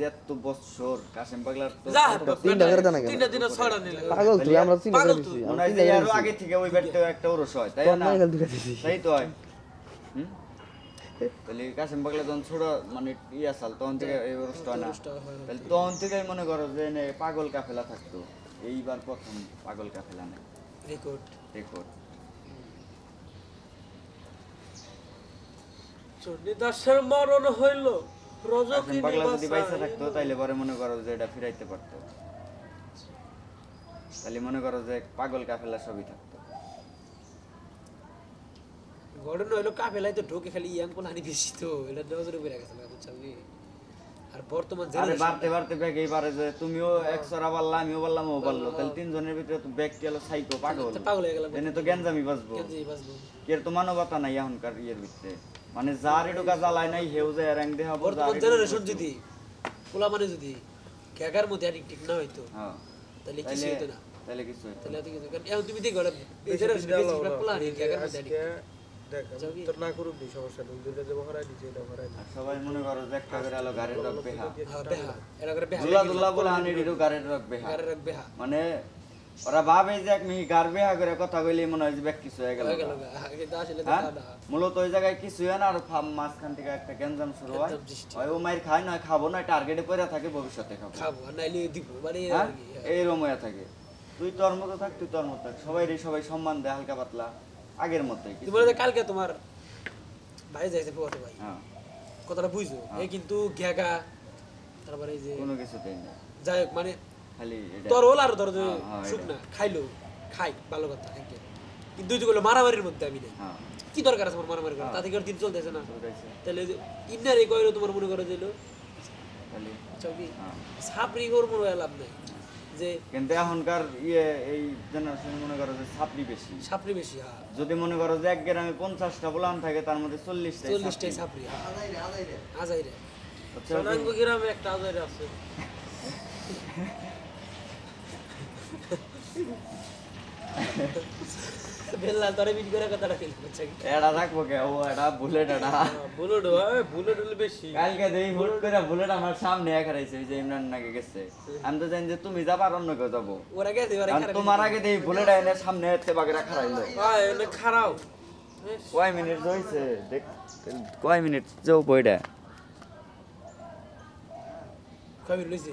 যে এত বছর কাশেম পাগলার তো যা তিনটা করে দেন না কেন? তিনটা দিন ছড়া নিলে পাগল তুই আমরা তিনটা করে দিছি মনে হয় যে আরো আগে থেকে ওই ব্যাটটা একটা ওরস হয় তাই তোর না? নাই গেল দুটো দিছি তাই তো হয় হুম? তাহলে কাশেম পাগলা যখন ছোট মানে ইয়া সাল তখন থেকে এই ওরসটা হয় না তাহলে তখন থেকেই মনে করো যে নে পাগল কাফেলা থাকতো এইবার প্রথম পাগল কাফেলা নেই রেকর্ড রেকর্ড চণ্ডীদাসের মরণ হইল কাশেম রজকিনী পাগলা যদি বাইসা বাসায় থাকতো তাইলে পরে মনে করো যে এটা ফিরাইতে পারতো তাহলে মনে করো যে পাগল কাফেলা সবই থাকতো ঘটনা হইলো কাফেলাই তো ঢোকে খালি ইয়াং কোন হানি বেশি তো এটা নজরে পড়ে গেছে না বুঝছালি আর বর্তমান আরে জেনারেশন বাড়তে বাড়তে ব্যাগেই পারে যে তুমিও একশোরা পারলা আমিও পারলাম ও পারলো তাহলে তিনজনের ভিতরে তো ব্যক্তি হলো সাইকো পাগল পাগল হয়ে গেলাম এনে তো গ্যাঞ্জামি বাঁচবো কেন যে বাঁচবো এর তো মানবতা নাই এখনকার ইয়ের ভিতরে মানে যার এটুকা জ্বালায় নাই হেউ যে র্যাং দেখাবো বর্তমান জেনারেশন যদি পোলা মানে যদি ক্যাকার মধ্যে অ্যাডিক্টিভ না হইতো হ্যাঁ তাহলে কিছু হইতো না তাহলে কিছু হইতো তাহলে এত কিছু কারণ এখন তুমি দেখো এই জেনারেশন বেশি পোলা মানে ক্যাকার মধ্যে অ্যাডিক্টিভ দেখ আমি তোর না করুক নি সমস্যা নেই দুইটা যে হরাই দিছে এটা হরাই আর সবাই মনে করো যে একটা করে আলো গাড়ির রক বেহা হ্যাঁ বেহা এরা করে বেহা দুলা দুলা বলে আনিরও গাড়ির রক বেহা গারে রাখ বেহা মানে ওরা ভাবে যে এক মিহি গার বেহা করে কথা কইলে মনে হয় যে ব্যাগ কিছু হয়ে গেল হয়ে গেল কিন্তু আসলে তো হ্যাঁ? না মূলত ওই জায়গায় কিছু হয় না আর মাঝখান থেকে একটা গ্যাঞ্জাম শুরু হয় একদম সৃষ্টি। হয় ও মায়ের খায় না খাবো না টার্গেটে পড়ে থাকে ভবিষ্যতে খাবো খাবো আর নাইলে দিব মানে হ্যাঁ আর কি, হ্যাঁ। এইরকম হয়ে থাকে তুই তোর মতো থাক তুই তোর মতো থাক সবাই সম্মান দেয় হালকা পাতলা আগের মতোই কিছু। তুমি বলে যে কালকে তোমার ভাই যাইছে পথে ভাই হ্যাঁ কথাটা বুঝছো এই কিন্তু ঘেগা তারপরে এই যে কোনো কিছুতেই না যাই হোক মানে খালি এটা তোর হল আর ধরো যে হ্যাঁ, হ্যাঁ, শুকনা খাইলো খাই ভালো কথা একদম কিন্তু যেগুলো মারামারির মধ্যে আমি নেই হ্যাঁ কি দরকার আছে আমার মারামারি করা হ্যাঁ। তাতে কি আর দিন চলতেছে না ওটাইছে। তাহলে ওই যে ইন্নার এই কইলো তোমার মনে করে দিল খালি চৌকি হ্যাঁ সাপরি ওর মনে হয় লাভ নাই যে কিন্তু এখনকার ইয়ে এই জেনারেশন মনে করো যে ছাপড়ি বেশি সাপরি বেশি হ্যাঁ যদি মনে করো যে এক গ্রামে 50টা বলান থাকে তার মধ্যে 40টাই 40টাই সাপরি হ্যাঁ আজাই রে বুঝছো? সোনাঙ্গ গ্রামে একটা আজাই আছে বেল্লা তোরে বিট করে কথাটা ফিল করছে এটা রাখবো কে ও এটা বুলেট এটা বুলেট বুলেট হলে বেশি কালকে দেই হুট করে বুলেট আমার সামনে একা রাইছে ওই যে ইমরান নাকি গেছে আমি তো জানি যে তুমি যাবার অন্য কেউ যাবো ওরা গেছে ওরা আর তোমার আগে দেই বুলেট এনে সামনে এতে বাগেরা খারাইলো এনে খারাও কয় মিনিট হইছে দেখ কয় মিনিট যাও বইটা কবি লইছে